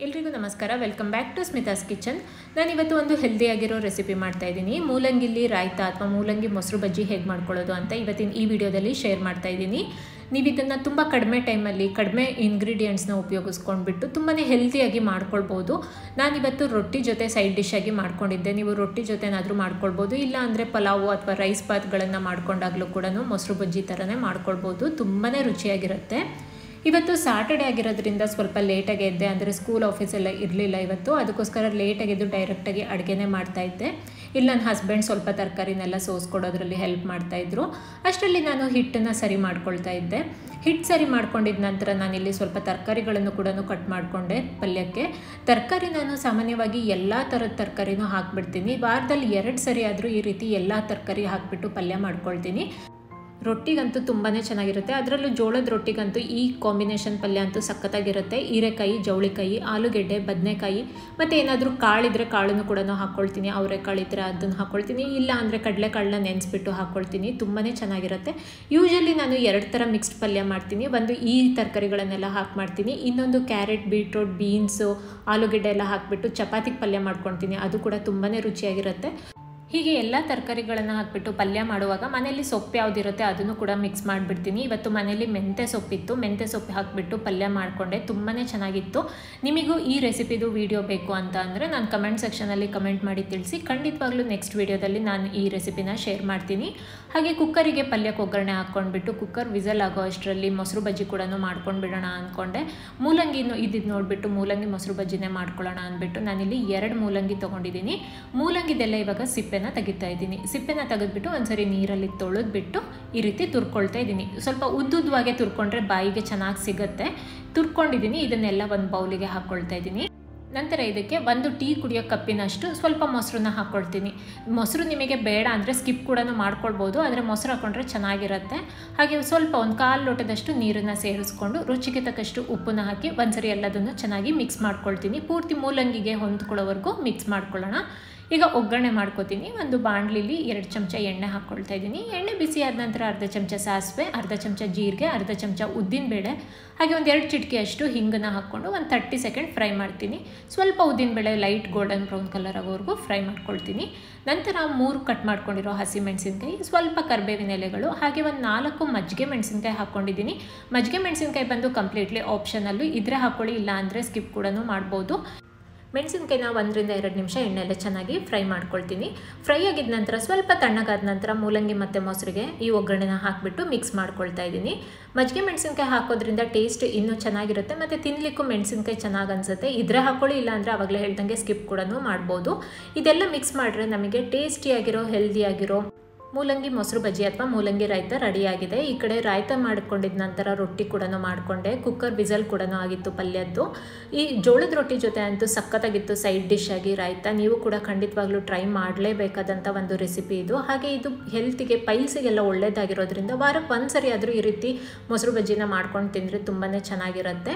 ಎಲ್ರಿಗೂ ನಮಸ್ಕಾರ. Welcome back to Smitha's kitchen. ನಾನು ಇವತ್ತು ಒಂದು ಹೆಲ್ದಿಯಾಗಿರೋ ರೆಸಿಪಿ ಮಾಡ್ತಾ ಇದ್ದೀನಿ. ಮೂಲಂಗಿಲಿ ರಾಯ್ತ ಅಥವಾ ಮೂಲಂಗಿ ಮೊಸರು ಬಜ್ಜಿ ಹೇಗೆ ಮಾಡ್ಕೊಳ್ಳೋದು ಅಂತ ಇವತ್ತಿನ ಈ ವಿಡಿಯೋದಲ್ಲಿ ಶೇರ್ ಮಾಡ್ತಾ ಇದ್ದೀನಿ. ನೀವು ಇದನ್ನು ತುಂಬ ಕಡಿಮೆ ಟೈಮಲ್ಲಿ ಕಡಿಮೆ ಇಂಗ್ರೀಡಿಯೆಂಟ್ಸ್ನ ಉಪಯೋಗಿಸ್ಕೊಂಡ್ಬಿಟ್ಟು ತುಂಬಾ ಹೆಲ್ದಿಯಾಗಿ ಮಾಡ್ಕೊಳ್ಬೋದು. ನಾನಿವತ್ತು ರೊಟ್ಟಿ ಜೊತೆ ಸೈಡ್ ಡಿಶ್ ಆಗಿ ಮಾಡ್ಕೊಂಡಿದ್ದೆ. ನೀವು ರೊಟ್ಟಿ ಜೊತೆನಾದರೂ ಮಾಡ್ಕೊಳ್ಬೋದು, ಇಲ್ಲ ಅಂದರೆ ಪಲಾವು ಅಥವಾ ರೈಸ್ ಬಾತ್ಗಳನ್ನು ಮಾಡ್ಕೊಂಡಾಗಲೂ ಕೂಡ ಮೊಸರು ಬಜ್ಜಿ ಥರನೇ ಮಾಡ್ಕೊಳ್ಬೋದು. ತುಂಬಾ ರುಚಿಯಾಗಿರುತ್ತೆ. ಇವತ್ತು ಸಾಟರ್ಡೆ ಆಗಿರೋದ್ರಿಂದ ಸ್ವಲ್ಪ ಲೇಟಾಗಿ ಎದ್ದೆ, ಅಂದರೆ ಸ್ಕೂಲ್ ಆಫೀಸೆಲ್ಲ ಇರಲಿಲ್ಲ ಇವತ್ತು. ಅದಕ್ಕೋಸ್ಕರ ಲೇಟಾಗಿದ್ದು ಡೈರೆಕ್ಟಾಗಿ ಅಡುಗೆನೇ ಮಾಡ್ತಾಯಿದ್ದೆ. ಇಲ್ಲಿ ನನ್ನ ಹಸ್ಬೆಂಡ್ ಸ್ವಲ್ಪ ತರಕಾರಿನೆಲ್ಲ ಸೋಸ್ಕೊಡೋದ್ರಲ್ಲಿ ಹೆಲ್ಪ್ ಮಾಡ್ತಾಯಿದ್ರು. ಅಷ್ಟರಲ್ಲಿ ನಾನು ಹಿಟ್ಟನ್ನು ಸರಿ ಮಾಡ್ಕೊಳ್ತಾ ಇದ್ದೆ. ಹಿಟ್ಟು ಸರಿ ಮಾಡ್ಕೊಂಡಿದ್ದ ನಂತರ ನಾನಿಲ್ಲಿ ಸ್ವಲ್ಪ ತರಕಾರಿಗಳನ್ನು ಕೂಡ ಕಟ್ ಮಾಡಿಕೊಂಡೆ ಪಲ್ಯಕ್ಕೆ. ತರಕಾರಿ ನಾನು ಸಾಮಾನ್ಯವಾಗಿ ಎಲ್ಲ ಥರದ ತರಕಾರಿನೂ ಹಾಕ್ಬಿಡ್ತೀನಿ. ವಾರದಲ್ಲಿ 2 ಸರಿ ಆದರೂ ಈ ರೀತಿ ಎಲ್ಲ ತರಕಾರಿ ಹಾಕಿಬಿಟ್ಟು ಪಲ್ಯ ಮಾಡ್ಕೊಳ್ತೀನಿ. ರೊಟ್ಟಿಗಂತೂ ತುಂಬಾ ಚೆನ್ನಾಗಿರುತ್ತೆ. ಅದರಲ್ಲೂ ಜೋಳದ ರೊಟ್ಟಿಗಂತೂ ಈ ಕಾಂಬಿನೇಷನ್ ಪಲ್ಯ ಅಂತೂ ಸಖತ್ತಾಗಿರುತ್ತೆ. ಹೀರೆಕಾಯಿ, ಜವಳಿಕಾಯಿ, ಆಲೂಗೆಡ್ಡೆ, ಬದನೆಕಾಯಿ ಮತ್ತು ಏನಾದರೂ ಕಾಳಿದ್ರೆ ಕಾಳನ್ನು ಕೂಡ ಹಾಕ್ಕೊಳ್ತೀನಿ. ಅವರೆಕಾಳು ಇದ್ದರೆ ಅದನ್ನು ಹಾಕ್ಕೊಳ್ತೀನಿ, ಇಲ್ಲ ಅಂದರೆ ಕಡಲೆಕಾಳನ್ನ ನೆನೆಸ್ಬಿಟ್ಟು ಹಾಕ್ಕೊಳ್ತೀನಿ. ತುಂಬಾ ಚೆನ್ನಾಗಿರುತ್ತೆ. ಯೂಶಲಿ ನಾನು 2 ಥರ ಮಿಕ್ಸ್ಡ್ ಪಲ್ಯ ಮಾಡ್ತೀನಿ. ಒಂದು ಈ ತರಕಾರಿಗಳನ್ನೆಲ್ಲ ಹಾಕಿ ಮಾಡ್ತೀನಿ, ಇನ್ನೊಂದು ಕ್ಯಾರೆಟ್, ಬೀಟ್ರೋಟ್, ಬೀನ್ಸು, ಆಲೂಗೆಡ್ಡೆ ಎಲ್ಲ ಹಾಕಿಬಿಟ್ಟು ಚಪಾತಿಗೆ ಪಲ್ಯ ಮಾಡ್ಕೊಳ್ತೀನಿ. ಅದು ಕೂಡ ತುಂಬಾ ರುಚಿಯಾಗಿರುತ್ತೆ. ಹೀಗೆ ಎಲ್ಲ ತರಕಾರಿಗಳನ್ನು ಹಾಕಿಬಿಟ್ಟು ಪಲ್ಯ ಮಾಡುವಾಗ ಮನೆಯಲ್ಲಿ ಸೊಪ್ಪು ಯಾವುದಿರುತ್ತೆ ಅದನ್ನು ಕೂಡ ಮಿಕ್ಸ್ ಮಾಡಿಬಿಡ್ತೀನಿ. ಇವತ್ತು ಮನೇಲಿ ಮೆಂತ್ಯ ಸೊಪ್ಪಿತ್ತು, ಮೆಂತ್ಯ ಸೊಪ್ಪು ಹಾಕಿಬಿಟ್ಟು ಪಲ್ಯ ಮಾಡಿಕೊಂಡೆ. ತುಂಬಾ ಚೆನ್ನಾಗಿತ್ತು. ನಿಮಗೂ ಈ ರೆಸಿಪಿದು ವಿಡಿಯೋ ಬೇಕು ಅಂತ ಅಂದರೆ ನಾನು ಕಮೆಂಟ್ ಸೆಕ್ಷನಲ್ಲಿ ಕಮೆಂಟ್ ಮಾಡಿ ತಿಳಿಸಿ. ಖಂಡಿತವಾಗ್ಲೂ ನೆಕ್ಸ್ಟ್ ವಿಡಿಯೋದಲ್ಲಿ ನಾನು ಈ ರೆಸಿಪಿನ ಶೇರ್ ಮಾಡ್ತೀನಿ. ಹಾಗೆ ಕುಕ್ಕರಿಗೆ ಪಲ್ಯಕ್ಕೆ ಒಗ್ಗರಣೆ ಹಾಕ್ಕೊಂಡ್ಬಿಟ್ಟು ಕುಕ್ಕರ್ ವಿಸಲ್ ಆಗೋ ಅಷ್ಟರಲ್ಲಿ ಮೊಸರು ಬಜ್ಜಿ ಕೂಡ ಮಾಡ್ಕೊಂಡು ಬಿಡೋಣ ಅಂದ್ಕೊಂಡೆ. ಮೂಲಂಗಿನೂ ಇದ್ದಿದ್ದು ನೋಡಿಬಿಟ್ಟು ಮೂಲಂಗಿ ಮೊಸರು ಬಜ್ಜಿನೇ ಮಾಡ್ಕೊಳ್ಳೋಣ ಅಂದ್ಬಿಟ್ಟು ನಾನಿಲ್ಲಿ 2 ಮೂಲಂಗಿ ತೊಗೊಂಡಿದ್ದೀನಿ. ಮೂಲಂಗಿದೆಲ್ಲ ಇವಾಗ ಸಿಪ್ಪೆನ ತೆಗಿತಾ ಇದ್ದೀನಿ. ಸಿಪ್ಪೆನ ತೆಗೆದ್ಬಿಟ್ಟು ಒಂದ್ಸರಿ ನೀರಲ್ಲಿ ತೊಳೆದ್ಬಿಟ್ಟು ಈ ರೀತಿ ತುರ್ಕೊಳ್ತಾ ಇದ್ದೀನಿ. ಸ್ವಲ್ಪ ಉದ್ದುದ್ವಾಗೆ ತುರ್ಕೊಂಡ್ರೆ ಬಾಯಿಗೆ ಚೆನ್ನಾಗಿ ಸಿಗುತ್ತೆ. ತುರ್ಕೊಂಡಿದ್ದೀನಿ. ಇದನ್ನೆಲ್ಲ ಒಂದು ಬೌಲಿಗೆ ಹಾಕ್ಕೊಳ್ತಾ ಇದ್ದೀನಿ. ನಂತರ ಇದಕ್ಕೆ 1 ಟೀ ಕುಡಿಯೋ ಕಪ್ಪಿನಷ್ಟು ಸ್ವಲ್ಪ ಮೊಸರನ್ನ ಹಾಕ್ಕೊಳ್ತೀನಿ. ಮೊಸರು ನಿಮಗೆ ಬೇಡ ಅಂದರೆ ಸ್ಕಿಪ್ ಕೂಡ ಮಾಡ್ಕೊಳ್ಬೋದು, ಆದರೆ ಮೊಸರು ಹಾಕ್ಕೊಂಡ್ರೆ ಚೆನ್ನಾಗಿರುತ್ತೆ. ಹಾಗೆ ಸ್ವಲ್ಪ 1/4 ಲೋಟದಷ್ಟು ನೀರನ್ನು ಸೇರಿಸ್ಕೊಂಡು ರುಚಿಗೆ ತಕ್ಕಷ್ಟು ಉಪ್ಪನ್ನು ಹಾಕಿ ಒಂದ್ಸರಿ ಎಲ್ಲದನ್ನು ಚೆನ್ನಾಗಿ ಮಿಕ್ಸ್ ಮಾಡ್ಕೊಳ್ತೀನಿ. ಪೂರ್ತಿ ಮೂಲಂಗಿಗೆ ಹೊಂದ್ಕೊಳ್ಳೋವರೆಗೂ ಮಿಕ್ಸ್ ಮಾಡ್ಕೊಳ್ಳೋಣ. ಈಗ ಒಗ್ಗರಣೆ ಮಾಡ್ಕೋತೀನಿ. ಒಂದು ಬಾಣಲಿಲಿ 2 ಚಮಚ ಎಣ್ಣೆ ಹಾಕ್ಕೊಳ್ತಾ ಇದ್ದೀನಿ. ಎಣ್ಣೆ ಬಿಸಿ ಆದ ನಂತರ ಅರ್ಧ ಚಮಚ ಸಾಸಿವೆ, ಅರ್ಧ ಚಮಚ ಜೀರಿಗೆ, ಅರ್ಧ ಚಮಚ ಉದ್ದಿನಬೇಳೆ, ಹಾಗೆ ಒಂದು 2 ಚಿಟಿಕೆಯಷ್ಟು ಹಿಂಗನ್ನು ಹಾಕ್ಕೊಂಡು ಒಂದು 30 ಸೆಕೆಂಡ್ ಫ್ರೈ ಮಾಡ್ತೀನಿ. ಸ್ವಲ್ಪ ಉದ್ದಿನಬೇಳೆ ಲೈಟ್ ಗೋಲ್ಡನ್ ಬ್ರೌನ್ ಕಲರ್ ಆಗೋವರೆಗೂ ಫ್ರೈ ಮಾಡ್ಕೊಳ್ತೀನಿ. ನಂತರ 3 ಕಟ್ ಮಾಡ್ಕೊಂಡಿರೋ ಹಸಿಮೆಣಸಿನ್ಕಾಯಿ, ಸ್ವಲ್ಪ ಕರಿಬೇವಿನ ಎಲೆಗಳು, ಹಾಗೆ ಒಂದು 4 ಮಜ್ಜಿಗೆ ಮೆಣಸಿನ್ಕಾಯಿ ಹಾಕ್ಕೊಂಡಿದ್ದೀನಿ. ಮಜ್ಜಿಗೆ ಮೆಣಸಿನ್ಕಾಯಿ ಬಂದು ಕಂಪ್ಲೀಟ್ಲಿ ಆಪ್ಷನಲ್ಲು, ಇದ್ರೆ ಹಾಕ್ಕೊಳ್ಳಿ, ಇಲ್ಲ ಅಂದರೆ ಸ್ಕಿಪ್ ಕೂಡ ಮಾಡ್ಬೋದು. ಮೆಣಸಿನ್ಕಾಯಿನ 1 ರಿಂದ 2 ನಿಮಿಷ ಎಣ್ಣೆಲ್ಲ ಚೆನ್ನಾಗಿ ಫ್ರೈ ಮಾಡ್ಕೊಳ್ತೀನಿ. ಫ್ರೈ ಆಗಿದ ನಂತರ ಸ್ವಲ್ಪ ತಣ್ಣಗಾದ ನಂತರ ಮೂಲಂಗಿ ಮತ್ತು ಮೊಸರಿಗೆ ಈ ಒಗ್ಗರಣೆನ ಹಾಕಿಬಿಟ್ಟು ಮಿಕ್ಸ್ ಮಾಡ್ಕೊಳ್ತಾ ಇದ್ದೀನಿ. ಮಜ್ಜಿಗೆ ಮೆಣಸಿನ್ಕಾಯಿ ಹಾಕೋದ್ರಿಂದ ಟೇಸ್ಟ್ ಇನ್ನೂ ಚೆನ್ನಾಗಿರುತ್ತೆ ಮತ್ತು ತಿನ್ನಲಿಕ್ಕೂ ಮೆಣಸಿನ್ಕಾಯಿ ಚೆನ್ನಾಗಿ ಅನಿಸುತ್ತೆ. ಇದ್ರೆ ಹಾಕ್ಕೊಳ್ಳಿ, ಇಲ್ಲ ಅಂದರೆ ಆವಾಗಲೇ ಹೇಳ್ದಂಗೆ ಸ್ಕಿಪ್ ಕೂಡ ಮಾಡ್ಬೋದು. ಇದೆಲ್ಲ ಮಿಕ್ಸ್ ಮಾಡಿದ್ರೆ ನಮಗೆ ಟೇಸ್ಟಿಯಾಗಿರೋ ಹೆಲ್ದಿಯಾಗಿರೋ ಮೂಲಂಗಿ ಮೊಸರು ಬಜ್ಜಿ ಅಥವಾ ಮೂಲಂಗಿ ರಾಯ್ತ ರೆಡಿಯಾಗಿದೆ. ಈ ಕಡೆ ರಾಯ್ತ ಮಾಡ್ಕೊಂಡಿದ್ದ ನಂತರ ರೊಟ್ಟಿ ಕೂಡ ಮಾಡಿಕೊಂಡೆ. ಕುಕ್ಕರ್ ವಿಸಲ್ ಕೂಡ ಆಗಿತ್ತು ಪಲ್ಯದ್ದು. ಈ ಜೋಳದ ರೊಟ್ಟಿ ಜೊತೆ ಅಂತೂ ಸಖತ್ತಾಗಿತ್ತು ಸೈಡ್ ಡಿಶ್ ಆಗಿ ರಾಯ್ತ. ನೀವು ಕೂಡ ಖಂಡಿತವಾಗ್ಲೂ ಟ್ರೈ ಮಾಡಲೇಬೇಕಾದಂಥ ಒಂದು ರೆಸಿಪಿ ಇದು. ಹಾಗೆ ಇದು ಹೆಲ್ತಿಗೆ, ಪೈಲ್ಸಿಗೆಲ್ಲ ಒಳ್ಳೆಯದಾಗಿರೋದ್ರಿಂದ ವಾರಕ್ಕೆ 1 ಸರಿ ಆದರೂ ಈ ರೀತಿ ಮೊಸರು ಬಜ್ಜಿನ ಮಾಡ್ಕೊಂಡು ತಿಂದರೆ ತುಂಬಾ ಚೆನ್ನಾಗಿರುತ್ತೆ.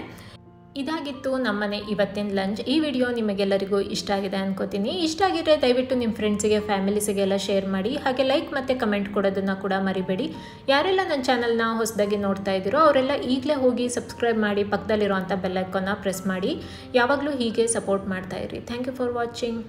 ಇದಾಗಿತ್ತು ನಮ್ಮನೆ ಇವತ್ತಿನ ಲಂಚ್. ಈ ವಿಡಿಯೋ ನಿಮಗೆಲ್ಲರಿಗೂ ಇಷ್ಟ ಆಗಿದೆ ಅನ್ಕೋತೀನಿ. ಇಷ್ಟ ಆಗಿದ್ರೆ ದಯವಿಟ್ಟು ನಿಮ್ಮ ಫ್ರೆಂಡ್ಸಿಗೆ, ಫ್ಯಾಮಿಲೀಸಿಗೆಲ್ಲ ಶೇರ್ ಮಾಡಿ. ಹಾಗೆ ಲೈಕ್ ಮತ್ತು ಕಮೆಂಟ್ ಕೊಡೋದನ್ನು ಕೂಡ ಮರಿಬೇಡಿ. ಯಾರೆಲ್ಲ ನನ್ನ ಚಾನಲ್ನ ಹೊಸದಾಗಿ ನೋಡ್ತಾ ಇದ್ದೀರೋ ಅವರೆಲ್ಲ ಈಗಲೇ ಹೋಗಿ ಸಬ್ಸ್ಕ್ರೈಬ್ ಮಾಡಿ, ಪಕ್ಕದಲ್ಲಿರೋವಂಥ ಬೆಲ್ ಐಕಾನ್ನ ಪ್ರೆಸ್ ಮಾಡಿ. ಯಾವಾಗಲೂ ಹೀಗೆ ಸಪೋರ್ಟ್ ಮಾಡ್ತಾ ಇರಿ. Thank you for watching.